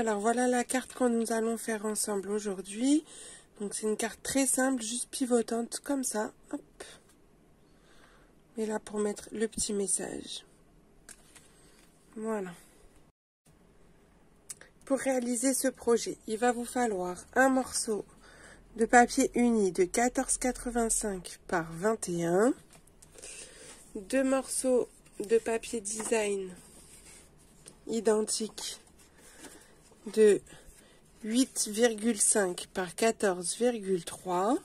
Alors voilà la carte que nous allons faire ensemble aujourd'hui. Donc c'est une carte très simple, juste pivotante comme ça. Hop. Et là pour mettre le petit message. Voilà. Pour réaliser ce projet, il va vous falloir un morceau de papier uni de 14,85 par 21. Deux morceaux de papier design identiques de 8,5 par 14,3.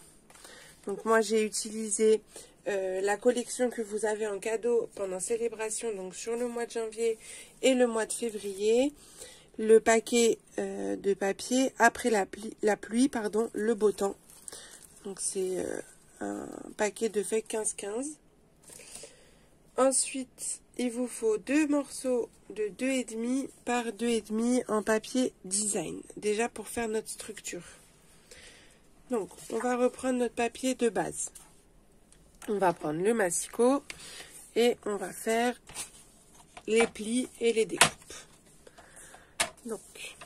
Donc moi j'ai utilisé la collection que vous avez en cadeau pendant célébration, donc sur le mois de janvier et le mois de février. Le paquet de papier après la pluie, pardon, le beau temps. Donc c'est un paquet de feuilles 15-15. Ensuite, il vous faut deux morceaux de 2,5 par 2,5 en papier design, déjà pour faire notre structure. Donc, on va reprendre notre papier de base. On va prendre le massicot et on va faire les plis et les découpes. Donc,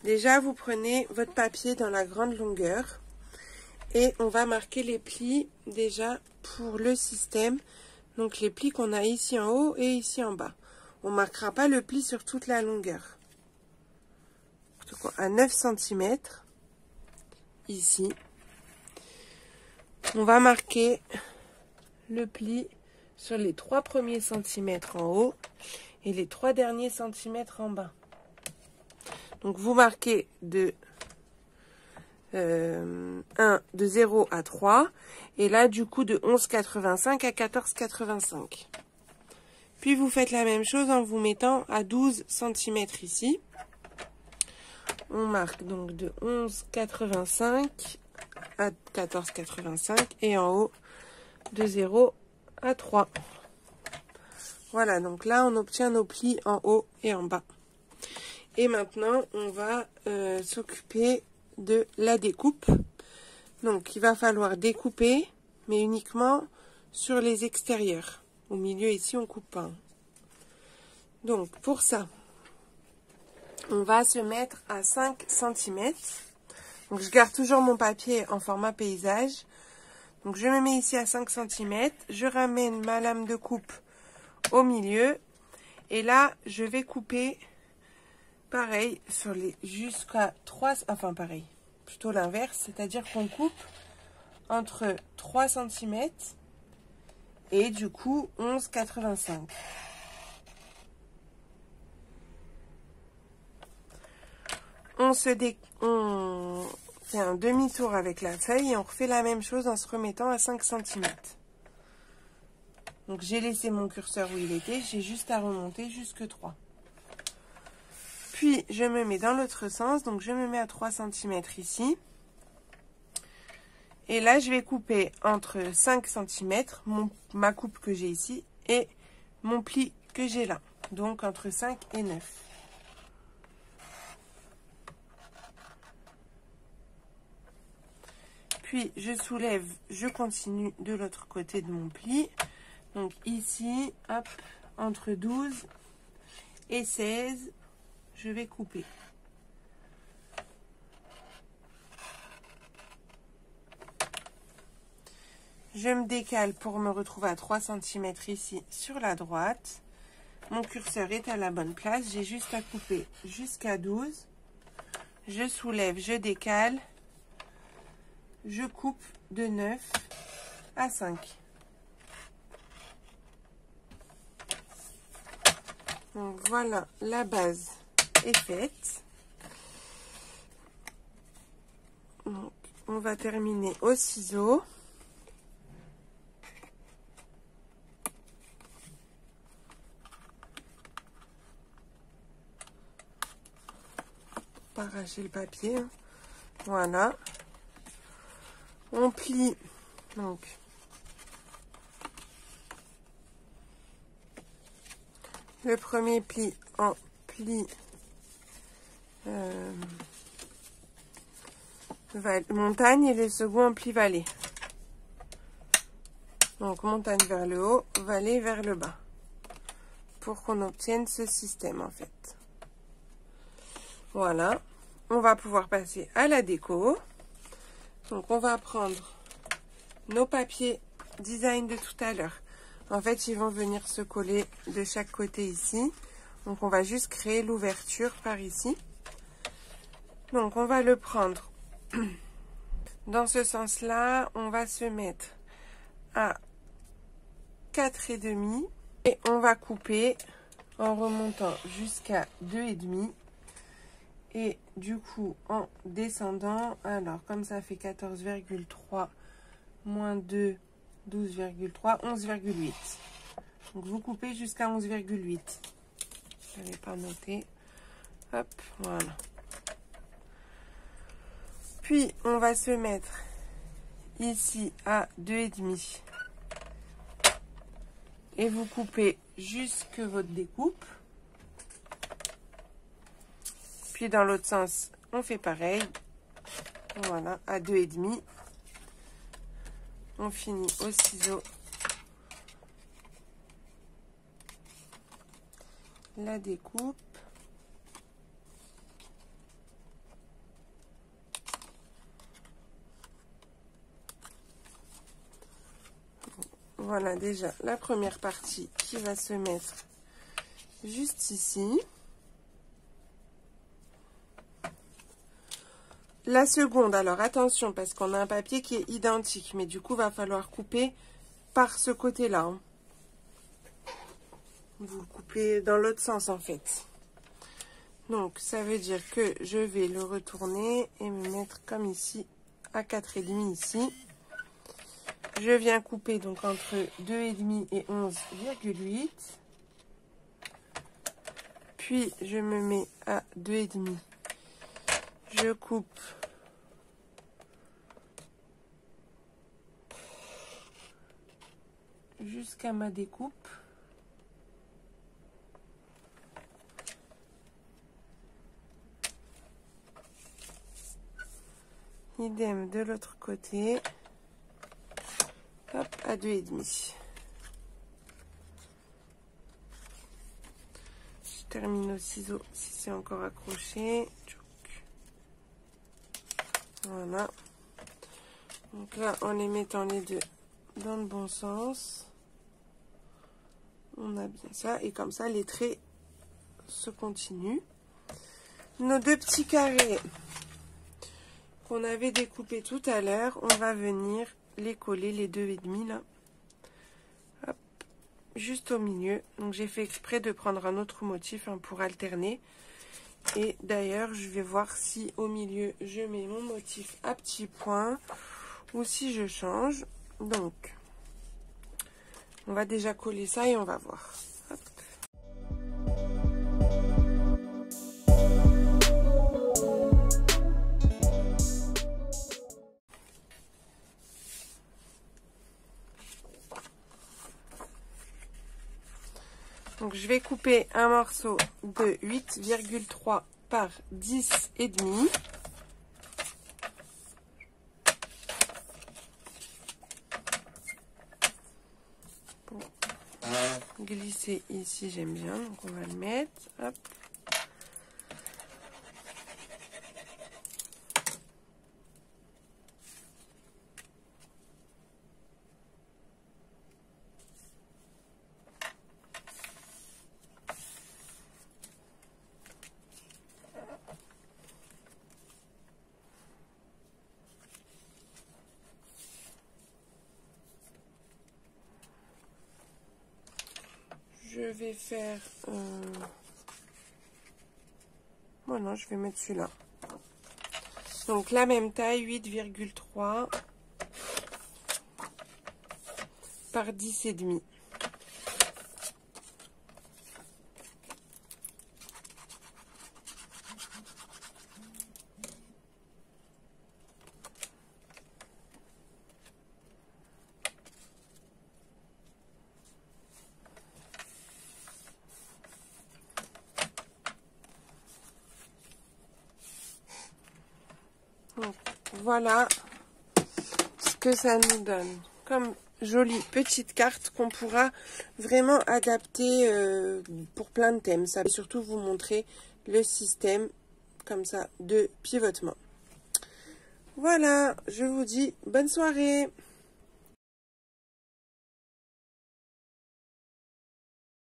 déjà, vous prenez votre papier dans la grande longueur et on va marquer les plis déjà pour le système. Donc, les plis qu'on a ici en haut et ici en bas. On ne marquera pas le pli sur toute la longueur. À 9 cm, ici, on va marquer le pli sur les 3 premiers centimètres en haut et les 3 derniers centimètres en bas. Donc, vous marquez de 0 à 3. Et là, du coup, de 11,85 à 14,85. Puis, vous faites la même chose en vous mettant à 12 cm ici. On marque donc de 11,85 à 14,85. Et en haut, de 0 à 3. Voilà, donc là, on obtient nos plis en haut et en bas. Et maintenant, on va s'occuper de la découpe. Donc, il va falloir découper, mais uniquement sur les extérieurs. Au milieu, ici, on coupe pas. Donc, pour ça, on va se mettre à 5 cm. Donc, je garde toujours mon papier en format paysage. Donc, je me mets ici à 5 cm. Je ramène ma lame de coupe au milieu. Et là, je vais couper... pareil, sur les jusqu'à 3, enfin pareil, plutôt l'inverse, c'est-à-dire qu'on coupe entre 3 cm et du coup 11,85. On fait un demi-tour avec la feuille et on refait la même chose en se remettant à 5 cm. Donc j'ai laissé mon curseur où il était, j'ai juste à remonter jusque 3. Puis, je me mets dans l'autre sens, donc je me mets à 3 cm ici. Et là, je vais couper entre 5 cm, ma coupe que j'ai ici, et mon pli que j'ai là. Donc, entre 5 et 9. Puis, je soulève, je continue de l'autre côté de mon pli. Donc, ici, hop, entre 12 et 16. Je vais couper. Je me décale pour me retrouver à 3 cm ici sur la droite. Mon curseur est à la bonne place. J'ai juste à couper jusqu'à 12. Je soulève, je décale. Je coupe de 9 à 5. Donc voilà, la base est faite. Donc, on va terminer au ciseau. Pas arracher le papier. Voilà. On plie. Donc, le premier pli en pli montagne et le second en pli vallée. Donc montagne vers le haut, vallée vers le bas. Pour qu'on obtienne ce système en fait. Voilà, on va pouvoir passer à la déco. Donc on va prendre nos papiers design de tout à l'heure. En fait, ils vont venir se coller de chaque côté ici. Donc on va juste créer l'ouverture par ici. Donc on va le prendre dans ce sens-là. On va se mettre à 4,5 et on va couper en remontant jusqu'à 2,5 et du coup en descendant. Alors comme ça fait 14,3 moins 2, 12,3, 11,8. Donc vous coupez jusqu'à 11,8. Je n'avais pas noté. Hop, voilà. Puis on va se mettre ici à 2,5. Et vous coupez jusque votre découpe. Puis dans l'autre sens, on fait pareil. Voilà, à 2,5. On finit au ciseau. La découpe. Voilà déjà la première partie qui va se mettre juste ici. La seconde, alors attention parce qu'on a un papier qui est identique, mais du coup va falloir couper par ce côté-là. Hein. Vous le coupez dans l'autre sens en fait. Donc ça veut dire que je vais le retourner et me mettre comme ici à 4,5 ici. Je viens couper donc entre 2,5 et 11,8. Puis je me mets à 2,5. Je coupe jusqu'à ma découpe. Idem de l'autre côté. Hop, à 2,5. Je termine au ciseau si c'est encore accroché. Voilà. Donc là, en les mettant les deux dans le bon sens, on a bien ça. Et comme ça, les traits se continuent. Nos deux petits carrés qu'on avait découpés tout à l'heure, on va venir les coller, les 2,5 là. Hop, juste au milieu. Donc j'ai fait exprès de prendre un autre motif hein, pour alterner. Et d'ailleurs, je vais voir si au milieu, je mets mon motif à petits points ou si je change. Donc, on va déjà coller ça et on va voir. Hop. Donc, je vais couper un morceau de 8,3 par 10,5. Pour glisser ici, j'aime bien. Donc, on va le mettre. Hop. Je vais faire... Voilà, je vais mettre celui-là. Donc la même taille, 8,3 par 10,5. Donc, voilà ce que ça nous donne comme jolie petite carte qu'on pourra vraiment adapter pour plein de thèmes. Ça va surtout vous montrer le système comme ça de pivotement. Voilà, je vous dis bonne soirée.